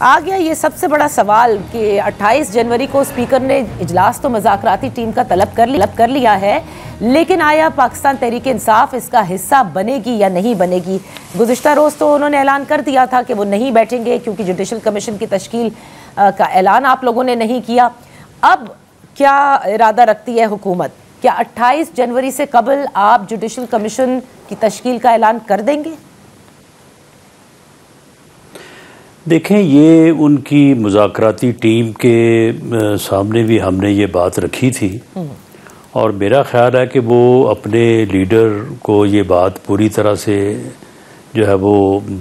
आ गया ये सबसे बड़ा सवाल कि 28 जनवरी को स्पीकर ने इजलास तो मज़ाकराती टीम का तलब कर लिया है, लेकिन आया पाकिस्तान तहरीक इंसाफ इसका हिस्सा बनेगी या नहीं बनेगी। गुज़िश्ता रोज़ तो उन्होंने ऐलान कर दिया था कि वो नहीं बैठेंगे क्योंकि जुडिशल कमीशन की तश्कील का ऐलान आप लोगों ने नहीं किया। अब क्या इरादा रखती है हुकूमत? क्या 28 जनवरी से कबल आप जुडिशल कमीशन की तश्कील का ऐलान कर देंगे? देखें, ये उनकी मुज़ाकराती टीम के सामने भी हमने ये बात रखी थी और मेरा ख्याल है कि वो अपने लीडर को ये बात पूरी तरह से जो है वो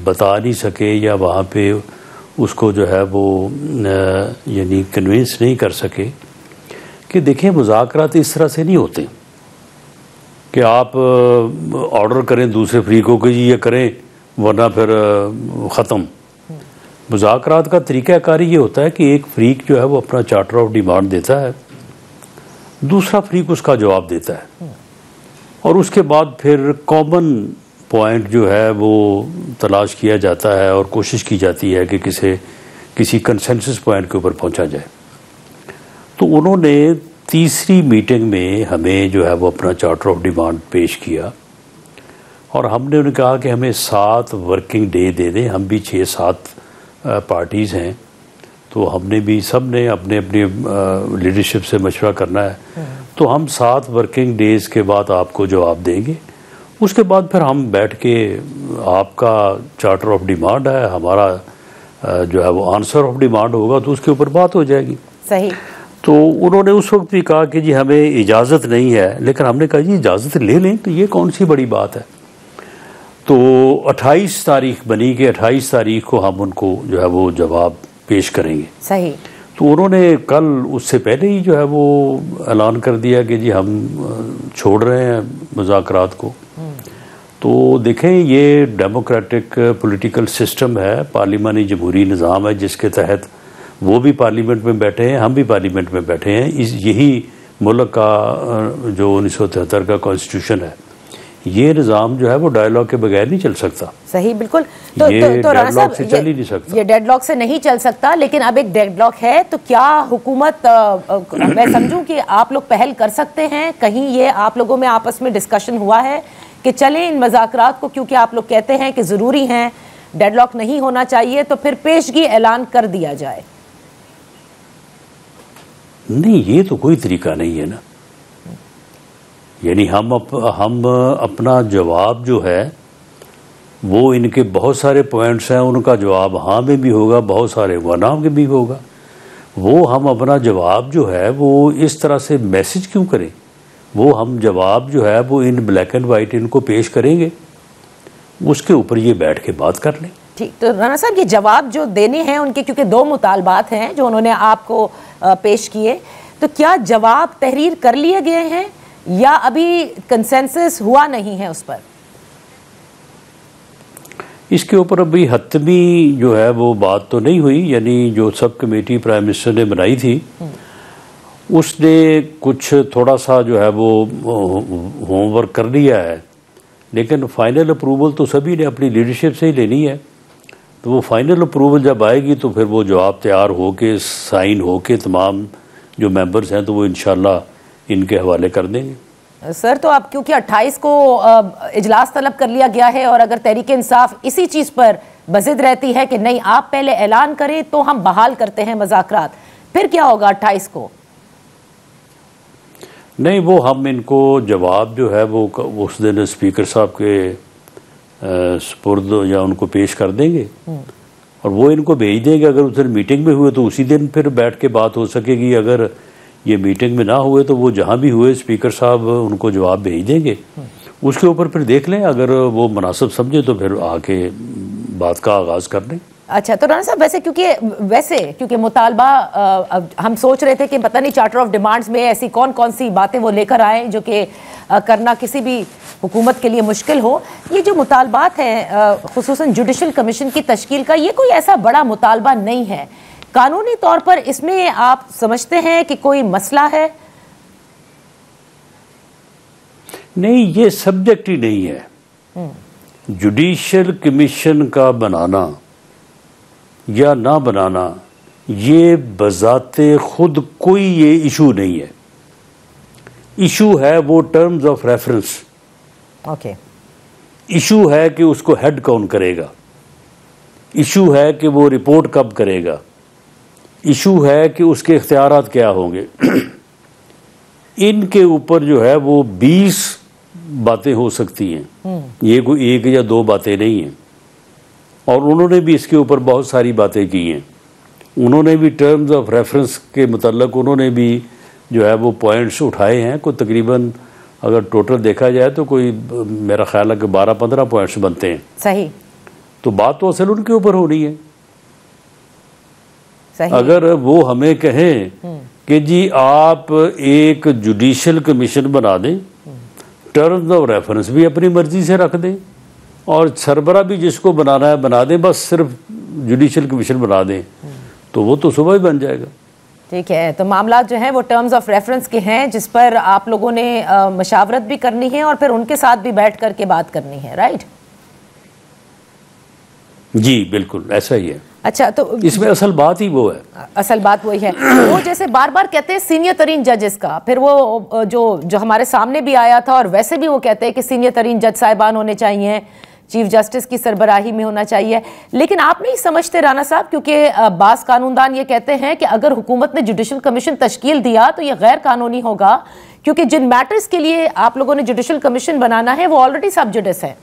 बता नहीं सके या वहाँ पे उसको जो है वो यानी कन्विंस नहीं कर सके कि देखें मुज़ाकरात इस तरह से नहीं होते कि आप ऑर्डर करें दूसरे फरीकों को जी ये करें वरना फिर ख़त्म। मुज़ाकरात का तरीक़ाकार ये होता है कि एक फरीक जो है वो अपना चार्टर ऑफ डिमांड देता है, दूसरा फरीक उसका जवाब देता है और उसके बाद फिर कॉमन पॉइंट जो है वो तलाश किया जाता है और कोशिश की जाती है कि किसी कंसेंसस पॉइंट के ऊपर पहुंचा जाए। तो उन्होंने तीसरी मीटिंग में हमें जो है वो अपना चार्टर ऑफ डिमांड पेश किया और हमने उन्हें कहा कि हमें 7 वर्किंग डे दे दें। हम भी 6-7 पार्टीज़ हैं तो हमने भी सब ने अपने अपने लीडरशिप से मशवरा करना है, तो हम 7 वर्किंग डेज़ के बाद आपको जवाब देंगे। उसके बाद फिर हम बैठ के आपका चार्टर ऑफ डिमांड है, हमारा जो है वो आंसर ऑफ डिमांड होगा तो उसके ऊपर बात हो जाएगी। सही। तो उन्होंने उस वक्त भी कहा कि जी हमें इजाज़त नहीं है, लेकिन हमने कहा जी इजाज़त ले लें तो ये कौन सी बड़ी बात है। तो 28 तारीख बनी कि 28 तारीख को हम उनको जो है वो जवाब पेश करेंगे। सही। तो उन्होंने कल उससे पहले ही जो है वो ऐलान कर दिया कि जी हम छोड़ रहे हैं मुज़ाकरात को। तो देखें, ये डेमोक्रेटिक पॉलिटिकल सिस्टम है, पार्लिमानी जमहूरी निज़ाम है जिसके तहत वो भी पार्लियामेंट में बैठे हैं, हम भी पार्लियामेंट में बैठे हैं। यही मुल्क का जो 1973 का कॉन्स्टिट्यूशन है, ये निज़ाम जो है वो डायलॉग के बगैर नहीं चल सकता। सही, बिल्कुल। तो राणा साहब से चल ही नहीं सकता, ये डेडलॉक से नहीं चल सकता। लेकिन अब एक डेडलॉक है तो क्या हुकूमत मैं समझूं कि आप लोग पहल कर सकते हैं? कहीं ये आप लोगों में आपस में डिस्कशन हुआ है कि चलें इन मज़ाकरात को, क्योंकि आप लोग कहते हैं कि ज़रूरी हैं, डेडलॉक नहीं होना चाहिए, तो फिर पेशगी ऐलान कर दिया जाए? नहीं, ये तो कोई तरीका नहीं है ना। यानी हम अपना जवाब जो है वो इनके बहुत सारे पॉइंट्स हैं, उनका जवाब हाँ में भी होगा, बहुत सारे वना में भी होगा। वो हम अपना जवाब जो है वो इस तरह से मैसेज क्यों करें? वो हम जवाब जो है वो इन ब्लैक एंड वाइट इनको पेश करेंगे, उसके ऊपर ये बैठ के बात कर लें। ठीक। तो राणा साहब, ये जवाब जो देने हैं उनके, क्योंकि 2 मुतालबात हैं जो उन्होंने आपको पेश किए, तो क्या जवाब तहरीर कर लिए गए हैं या अभी कंसेंसस हुआ नहीं है उस पर? इसके ऊपर अभी हतमी जो है वो बात तो नहीं हुई। यानी जो सब कमेटी प्राइम मिनिस्टर ने बनाई थी उसने कुछ थोड़ा सा जो है वो होमवर्क कर लिया है, लेकिन फाइनल अप्रूवल तो सभी ने अपनी लीडरशिप से ही लेनी है। तो वो फाइनल अप्रूवल जब आएगी तो फिर वो जवाब तैयार होके साइन होके तमाम जो मेंबर्स हैं तो वो इंशाल्लाह इनके हवाले कर देंगे। सर, तो आप क्योंकि 28 को इजलास तलब कर लिया गया है और अगर तहरीक इंसाफ इसी चीज़ पर बज़िद रहती है कि नहीं आप पहले ऐलान करें तो हम बहाल करते हैं मज़ाकरात, फिर क्या होगा 28 को? नहीं, वो हम इनको जवाब जो है वो उस दिन स्पीकर साहब के सुपुर्द या उनको पेश कर देंगे और वो इनको भेज देंगे। अगर उस दिन मीटिंग में हुए तो उसी दिन फिर बैठ के बात हो सकेगी। अगर ये मीटिंग में ना हुए तो वो जहाँ भी हुए स्पीकर साहब उनको जवाब भेज देंगे, उसके ऊपर फिर देख लें। अगर वो मुनासिब समझे तो फिर आके बात का आगाज़ कर लें। अच्छा, तो राणा साहब, क्योंकि मुतालबा हम सोच रहे थे कि पता नहीं चार्टर ऑफ डिमांड्स में ऐसी कौन सी बातें वो लेकर आए जो कि करना किसी भी हुकूमत के लिए मुश्किल हो। ये जो मुतालबात हैं खुसूसन जुडिशल कमीशन की तश्कील का, ये कोई ऐसा बड़ा मुतालबा नहीं है। कानूनी तौर पर इसमें आप समझते हैं कि कोई मसला है? नहीं, ये सब्जेक्ट ही नहीं है। जुडिशल कमीशन का बनाना या ना बनाना ये बजाते खुद कोई ये इशू नहीं है। इशू है वो terms of reference. Okay. Issue है कि उसको हेड कौन करेगा, इशू है कि वो रिपोर्ट कब करेगा, इशू है कि उसके इख्तियारात क्या होंगे। इनके ऊपर जो है वो 20 बातें हो सकती हैं, ये कोई एक या दो बातें नहीं हैं। और उन्होंने भी इसके ऊपर बहुत सारी बातें की हैं। उन्होंने भी टर्म्स ऑफ रेफरेंस के मुतल्लक उन्होंने भी जो है वो पॉइंट्स उठाए हैं। कोई तकरीबन अगर टोटल देखा जाए तो कोई मेरा ख्याल है कि 12-15 पॉइंट्स बनते हैं। सही। तो बात तो असल उनके ऊपर हो रही है। सही। अगर वो हमें कहें कि जी आप एक जुडिशल कमीशन बना दें, टर्म्स ऑफ रेफरेंस भी अपनी मर्जी से रख दें और सरबरा भी जिसको बनाना है बना दें, बस सिर्फ जुडिशल कमीशन बना दें, तो वो तो सुबह ही बन जाएगा। ठीक है, तो मामला जो है वो टर्म्स ऑफ रेफरेंस के हैं जिस पर आप लोगों ने मशावरत भी करनी है और फिर उनके साथ भी बैठ करके बात करनी है, राइट? जी बिल्कुल ऐसा ही है। अच्छा, तो इसमें असल बात ही वो है। असल बात वही है। वो जैसे बार बार कहते हैं सीनियर तरीन जजेस का, फिर वो जो हमारे सामने भी आया था और वैसे भी वो कहते हैं कि सीनियर तरीन जज साहिबान होने चाहिए, चीफ जस्टिस की सरबराही में होना चाहिए। लेकिन आप नहीं समझते राना साहब, क्योंकि बास कानूनदान ये कहते हैं कि अगर हुकूमत ने जुडिशल कमीशन तश्कील दिया तो ये गैर कानूनी होगा, क्योंकि जिन मैटर्स के लिए आप लोगों ने जुडिशल कमीशन बनाना है वो ऑलरेडी सब जुडिस है।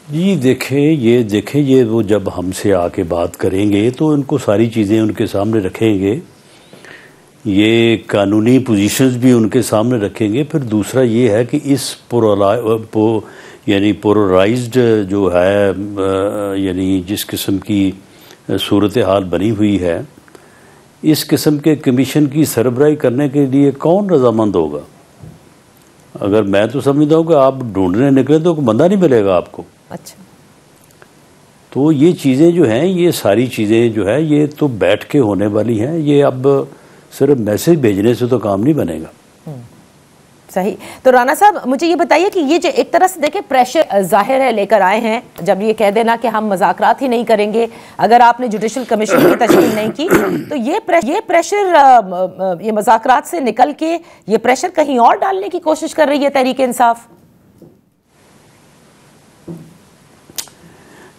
जी देखें ये वो जब हमसे आके बात करेंगे तो उनको सारी चीज़ें उनके सामने रखेंगे, ये कानूनी पोजीशंस भी उनके सामने रखेंगे। फिर दूसरा ये है कि इस यानी पोलराइज्ड जो है यानी जिस किस्म की सूरत हाल बनी हुई है, इस किस्म के कमीशन की सरबराही करने के लिए कौन रजामंद होगा? अगर मैं तो समझता हूँ कि आप ढूंढने निकले तो बंदा नहीं मिलेगा आपको। अच्छा, तो ये चीज़ें जो हैं, ये सारी चीज़ें जो है ये तो बैठ के होने वाली हैं। ये अब सिर्फ मैसेज भेजने से तो काम नहीं बनेगा। सही। तो राना साहब मुझे ये बताइए कि ये जो एक तरह से देखें प्रेशर जाहिर है लेकर आए हैं, जब ये कह देना कि हम मज़ाकरात ही नहीं करेंगे अगर आपने जुडिशल कमीशन की तश्कील नहीं की, तो ये प्रेशर ये मज़ाकरात से निकल के ये प्रेशर कहीं और डालने की कोशिश कर रही है तहरीक इंसाफ।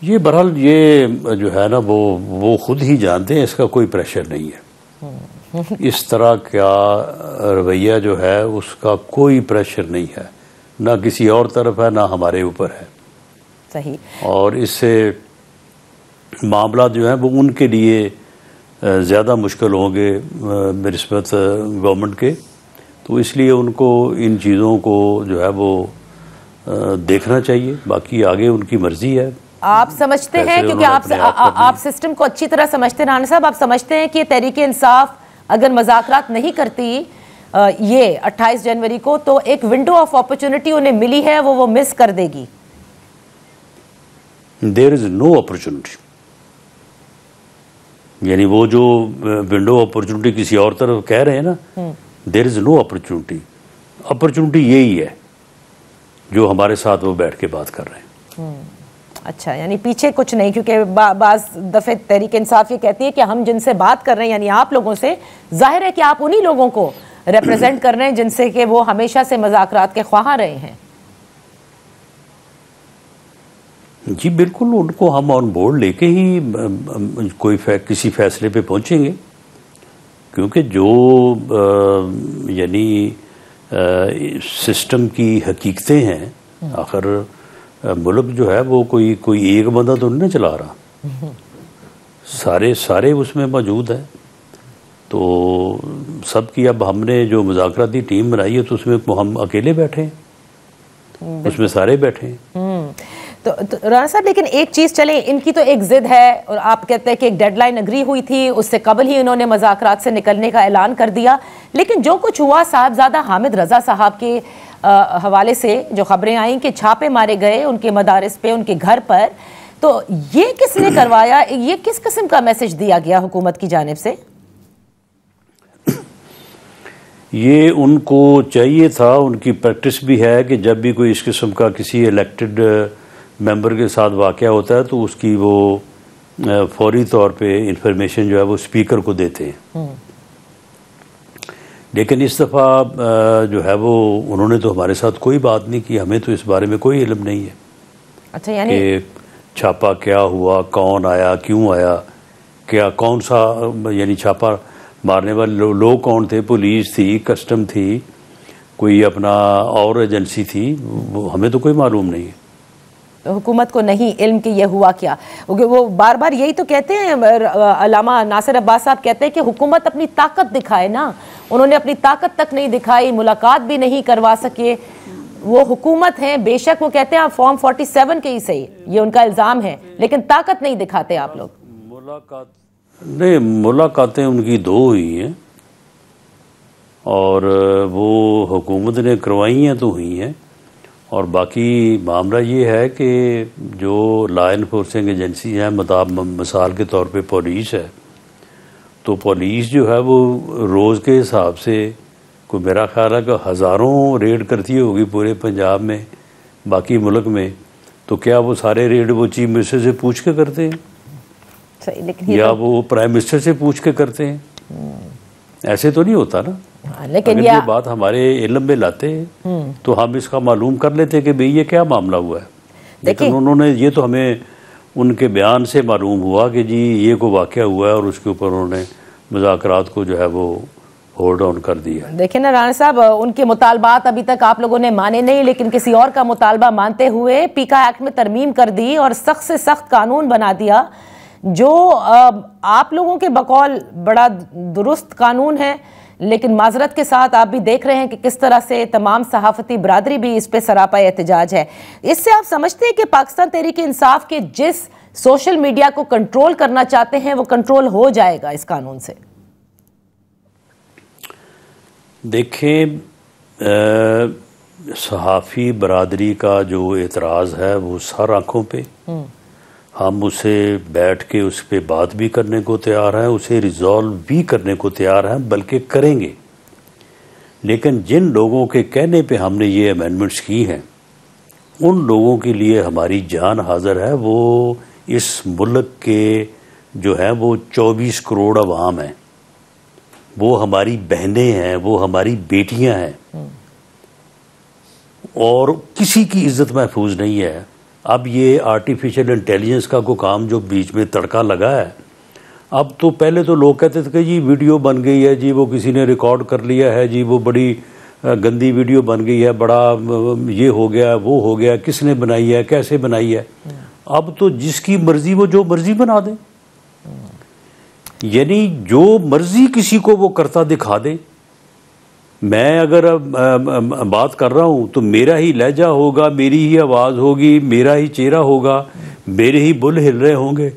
ये बहरहाल ये जो है ना वो खुद ही जानते हैं, इसका कोई प्रेशर नहीं है। इस तरह का रवैया जो है उसका कोई प्रेशर नहीं है, ना किसी और तरफ है ना हमारे ऊपर है। सही। और इससे मामला जो है वो उनके लिए ज़्यादा मुश्किल होंगे बनिस्बत गवर्नमेंट के, तो इसलिए उनको इन चीज़ों को जो है वो देखना चाहिए। बाकी आगे उनकी मर्जी है। आप समझते हैं, क्योंकि आप सिस्टम को अच्छी तरह समझते हैं राना साहब, आप समझते हैं कि तहरीक इंसाफ अगर मज़ाकरात नहीं करती ये 28 जनवरी को, तो एक विंडो ऑफ अपॉर्चुनिटी उन्हें मिली है, वो मिस कर देगी। देयर इज नो अपॉर्चुनिटी, यानी वो जो विंडो अपॉर्चुनिटी किसी और तरफ कह रहे हैं ना, there is no opportunity. Opportunity यही है जो हमारे साथ वो बैठ के बात कर रहे हैं। अच्छा, यानी पीछे कुछ नहीं, क्योंकि बाज़ दफ़े तहरीक इंसाफ ये कहती है कि हम जिनसे बात कर रहे हैं यानी आप लोगों से, जाहिर है कि आप उन्हीं लोगों को रिप्रेजेंट कर रहे हैं जिनसे कि वो हमेशा से मज़ाकरात के ख्वाह रहे हैं। जी बिल्कुल, उनको हम ऑन बोर्ड लेके ही किसी फैसले पे पहुंचेंगे, क्योंकि जो यानी सिस्टम की हकीकतें हैं, आखिर मुल्क जो है वो कोई एक बंदा तो नहीं चला रहा, सारे उसमें मौजूद है। तो सबकी अब हमने जो मुज़ाकराती टीम बनाई है तो उसमें हम अकेले बैठे हैं, उसमें सारे बैठे हैं। तो राना साहब, लेकिन एक चीज़ चले, इनकी तो एक जिद है और आप कहते हैं कि एक डेडलाइन अग्री हुई थी, उससे कबल ही इन्होंने मज़ाकरात से निकलने का ऐलान कर दिया। लेकिन जो कुछ हुआ साहबजादा हामिद रज़ा साहब के हवाले से जो खबरें आई कि छापे मारे गए उनके मदारिस पे, उनके घर पर, तो ये किसने करवाया? ये किस किस्म का मैसेज दिया गया हुकूमत की जानिब से? ये उनको चाहिए था, उनकी प्रैक्टिस भी है कि जब भी कोई इस किस्म का किसी इलेक्टेड मेंबर के साथ वाक़या होता है तो उसकी वो फौरी तौर पे इंफॉर्मेशन जो है वो स्पीकर को देते हैं। लेकिन इस दफ़ा जो है वो उन्होंने तो हमारे साथ कोई बात नहीं की, हमें तो इस बारे में कोई इल्म नहीं है। अच्छा, यानी कि छापा क्या हुआ, कौन आया, क्यों आया, क्या कौन सा यानी छापा मारने वाले लोग कौन थे, पुलिस थी, कस्टम थी, कोई अपना और एजेंसी थी, वो हमें तो कोई मालूम नहीं है। तो हुकूमत को नहीं इल्म कि यह हुआ क्या। वो बार बार यही तो कहते हैं, अल्लामा नासिर अब्बास साहब कहते हैं कि हुकूमत अपनी ताकत दिखाए ना। उन्होंने अपनी ताकत तक नहीं दिखाई, मुलाकात भी नहीं करवा सके। वो हुकूमत है, बेशक वो कहते हैं आप फॉर्म 47 के ही सही, ये उनका इल्ज़ाम है, लेकिन ताकत नहीं दिखाते आप लोग। मुलाकातें उनकी 2 हुई हैं और वो हुकूमत ने करवाई हैं तो हुई हैं। और बाकी मामला ये है कि जो लॉ इन्फोर्सिंग एजेंसी है, मिसाल के तौर पे पुलिस है, तो पुलिस जो है वो रोज़ के हिसाब से कोई मेरा ख्याल है कि हज़ारों रेड करती होगी पूरे पंजाब में, बाकी मुल्क में। तो क्या वो सारे रेड वो चीफ मिनिस्टर से पूछ के करते हैं या वो प्राइम मिनिस्टर से पूछ के करते हैं? ऐसे तो नहीं होता ना। लेकिन अगर ये बात हमारे इल्म में लाते तो हम इसका मालूम कर लेते कि भाई ये क्या मामला हुआ है। लेकिन उन्होंने ये तो हमें उनके बयान से मालूम हुआ कि जी ये को वाक़या हुआ है और उसके ऊपर उन्होंने मुज़ाकरात को जो है वो होल्ड ऑन कर दिया। देखिए ना राणा साहब, उनके मुतालबात अभी तक आप लोगों ने माने नहीं, लेकिन किसी और का मुतालबा मानते हुए पीका एक्ट में तरमीम कर दी और सख्त से सख्त कानून बना दिया, जो आप लोगों के बकौल बड़ा दुरुस्त कानून है। लेकिन माजरत के साथ आप भी देख रहे हैं कि किस तरह से तमाम सहाफ़ती बरादरी भी इस पे सरापा एहतजाज है। इससे आप समझते हैं कि पाकिस्तान तहरीक इंसाफ के जिस सोशल मीडिया को कंट्रोल करना चाहते हैं वो कंट्रोल हो जाएगा इस कानून से? देखें, सहाफ़ी बरादरी का जो एतराज़ है वो सर आँखों पे, हम उसे बैठ के उस पर बात भी करने को तैयार हैं, उसे रिज़ॉल्व भी करने को तैयार हैं, बल्कि करेंगे। लेकिन जिन लोगों के कहने पे हमने ये अमेंडमेंट्स की हैं, उन लोगों के लिए हमारी जान हाज़िर है। वो इस मुल्क के जो है वो 24 करोड़ अवाम हैं, वो हमारी बहनें हैं, वो हमारी बेटियां हैं, और किसी की इज्जत महफूज नहीं है। अब ये आर्टिफिशियल इंटेलिजेंस का कोई काम जो बीच में तड़का लगा है, अब तो पहले तो लोग कहते थे कि जी वीडियो बन गई है, जी वो किसी ने रिकॉर्ड कर लिया है, जी वो बड़ी गंदी वीडियो बन गई है, बड़ा ये हो गया, वो हो गया, किसने बनाई है, कैसे बनाई है। अब तो जिसकी मर्जी वो जो मर्जी बना दे, यानी जो मर्जी किसी को वो करता दिखा दे। मैं अगर बात कर रहा हूँ तो मेरा ही लहजा होगा, मेरी ही आवाज़ होगी, मेरा ही चेहरा होगा, मेरे ही बुल हिल रहे होंगे,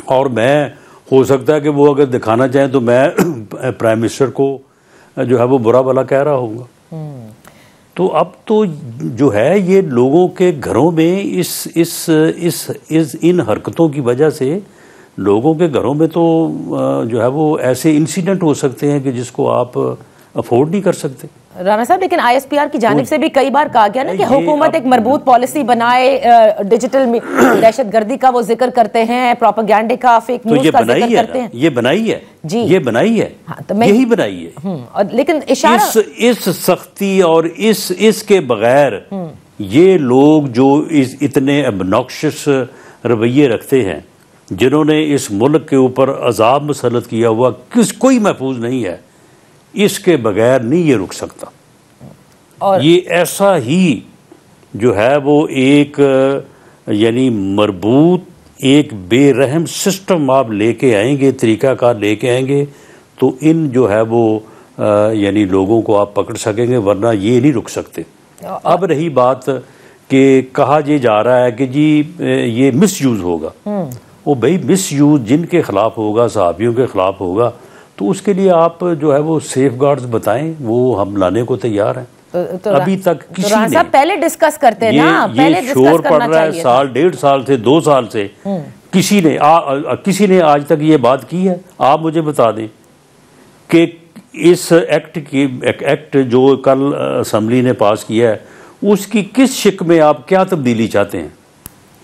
और मैं हो सकता है कि वो अगर दिखाना चाहें तो मैं प्राइम मिनिस्टर को जो है वो बुरा भला कह रहा होगा। तो अब तो जो है ये लोगों के घरों में इन हरकतों की वजह से लोगों के घरों में तो जो है वो ऐसे इंसिडेंट हो सकते हैं कि जिसको आप अफोर्ड नहीं कर सकते। राणा साहब, लेकिन ISPR की जानिब से भी कई बार कहा गया ना कि हुकूमत एक मरबूत पॉलिसी बनाए, डिजिटल दहशतगर्दी का वो जिक्र करते हैं, प्रोपेगेंडे का, फेक न्यूज़ का जिक्र करते हैं। ये बनाई है जी, ये बनाई है। हाँ, तो यही बनाई है। और लेकिन इशारा इस सख्ती और इसके बगैर ये लोग जो इतने obnoxious रवैये रखते हैं, जिन्होंने इस मुल्क के ऊपर अजाब मुसल्लत किया हुआ, कोई महफूज नहीं है, इसके बगैर नहीं ये रुक सकता। और ये ऐसा ही जो है वो एक यानी मरबूत एक बेरहम सिस्टम आप लेके आएंगे, तरीक़ाकार लेके आएंगे, तो इन जो है वो यानी लोगों को आप पकड़ सकेंगे, वरना ये नहीं रुक सकते। अब रही बात कि कहा ये जा रहा है कि जी ये मिसयूज़ होगा, वो भाई मिसयूज़ जिनके ख़िलाफ़ होगा, सहाफ़ियों के ख़िलाफ़ होगा, तो उसके लिए आप जो है वो सेफ गार्ड्स बताएं, वो हम लाने को तैयार हैं। तो अभी तक किसी ने पहले डिस्कस करते हैं ना, पहले शोर पड़ रहा है साल, 1.5 साल से, 2 साल से, किसी ने आज तक ये बात की है? आप मुझे बता दें कि इस एक्ट जो कल असम्बली ने पास किया है, उसकी किस शिक में आप क्या तब्दीली चाहते हैं?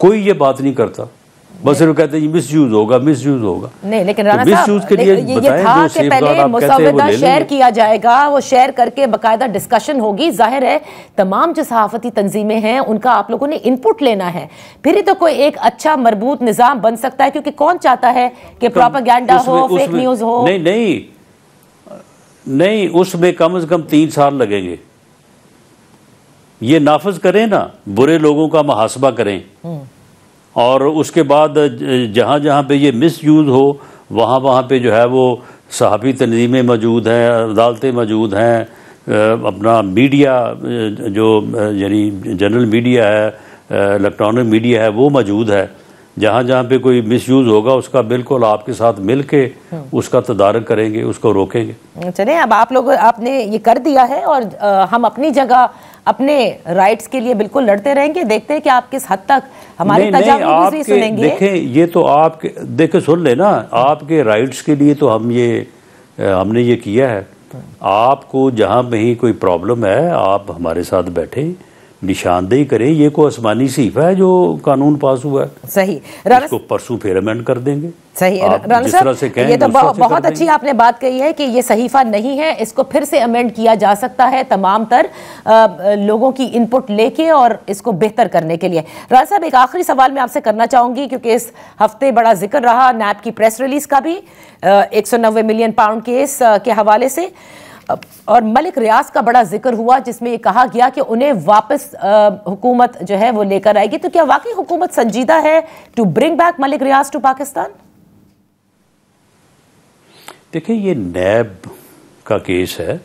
कोई ये बात नहीं करता, बस सिर्फ कहते हैं मिसयूज होगा, मिसयूज होगा। नहीं, लेकिन राणा तो साहब के लिए ये था कि पहले मुसव्वदा शेयर किया जाएगा, वो शेयर करके बाकायदा डिस्कशन होगी। जाहिर है तमाम जो सहाफती तंजीमें हैं उनका आप लोगों ने इनपुट लेना है, फिर ही तो कोई एक अच्छा मरबूत निज़ाम बन सकता है, क्योंकि कौन चाहता है कि प्रोपेगेंडा हो, फेक न्यूज़ हो। नहीं, उसमें कम से कम 3 साल लगेंगे। ये नाफज करें ना, बुरे लोगों का मुहासबा करें, और उसके बाद जहाँ जहाँ पे ये मिसयूज़ हो वहाँ वहाँ पे जो है वो सहाफ़ी तंजीमें मौजूद हैं, अदालतें मौजूद हैं, अपना मीडिया जो यानी जनरल मीडिया है, इलेक्ट्रॉनिक मीडिया है, वो मौजूद है। जहाँ जहाँ पे कोई मिसयूज़ होगा उसका बिल्कुल आपके साथ मिल के उसका तदारक करेंगे, उसको रोकेंगे। चलिए, अब आप लोग आपने ये कर दिया है और हम अपनी जगह अपने राइट्स के लिए बिल्कुल लड़ते रहेंगे। देखते हैं कि आप किस हद तक हमारी तजावीज़ भी सुनेंगे। देखें, ये तो आपके देखें सुन लेना, आपके राइट्स के लिए तो हमने ये किया है। आपको जहाँ कहीं कोई प्रॉब्लम है आप हमारे साथ बैठे निशानदेही करें। ये कोई आसमानी सीफा है जो कानून पास हुआ है। सही, इसको परसों फिर अमेंड कर देंगे। सही, जिस तरह से कहें, ये तो बहुत अच्छी आपने बात कही है कि ये सहीफा नहीं है, इसको फिर से अमेंड किया जा सकता है तमाम तर लोगों की इनपुट लेके और इसको बेहतर करने के लिए। राणा साहब, एक आखिरी सवाल मैं आपसे करना चाहूंगी, क्योंकि इस हफ्ते बड़ा जिक्र रहा नैब की प्रेस रिलीज का भी 190 मिलियन पाउंड केस के हवाले से, और मलिक रियाज का बड़ा जिक्र हुआ जिसमें ये कहा गया कि उन्हें वापस हुकूमत जो है वो लेकर आएगी। तो क्या वाकई हुकूमत संजीदा है to bring back Malik Riaz to Pakistan? देखिए, ये नैब का केस है,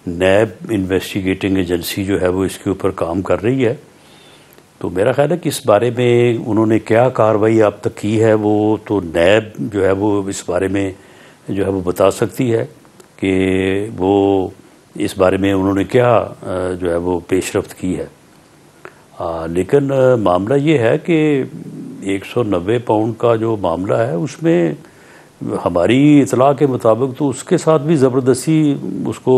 नैब इन्वेस्टिगेटिंग एजेंसी जो है वो इसके ऊपर काम कर रही है। तो मेरा ख्याल है कि इस बारे में उन्होंने क्या कार्रवाई अब तक की है वो तो नैब जो है वो इस बारे में जो है वो बता सकती है कि वो इस बारे में उन्होंने क्या जो है वो पेशरफ्त की है। लेकिन मामला ये है कि 190 पाउंड का जो मामला है उसमें हमारी इतला के मुताबिक तो उसके साथ भी ज़बरदस्ती उसको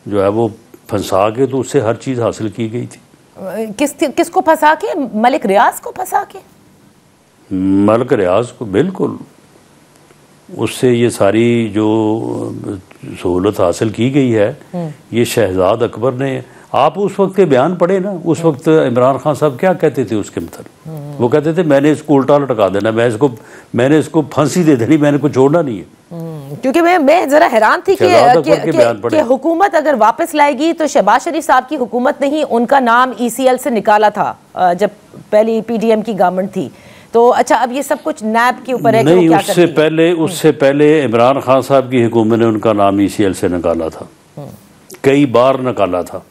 जो है वो फंसा के तो उससे हर चीज़ हासिल की गई थी। किसको फंसा के? मलिक रियाज को फंसा के? मलिक रियाज को, बिल्कुल। उससे ये सारी जो सहूलत हासिल की गई है ये शहजाद अकबर ने। आप उस वक्त के बयान पढ़े ना, उस वक्त इमरान खान साहब क्या कहते थे उसके मतलब? वो कहते थे मैंने इसको उल्टा लटका देना, मैंने इसको फांसी दे देनी, मैंने को छोड़ना नहीं है। क्योंकि मैं जरा हैरान थी कि हुकूमत अगर वापस लाएगी तो शहबाज शरीफ साहब की हुकूमत ने ही उनका नाम ECL से निकाला था जब पहली PDM की गवर्नमेंट थी। तो अच्छा, अब ये सब कुछ नैब के ऊपर है कि नहीं, वो क्या उससे पहले इमरान खान साहब की हुकूमत ने उनका नाम ECL से निकाला था, कई बार निकाला था।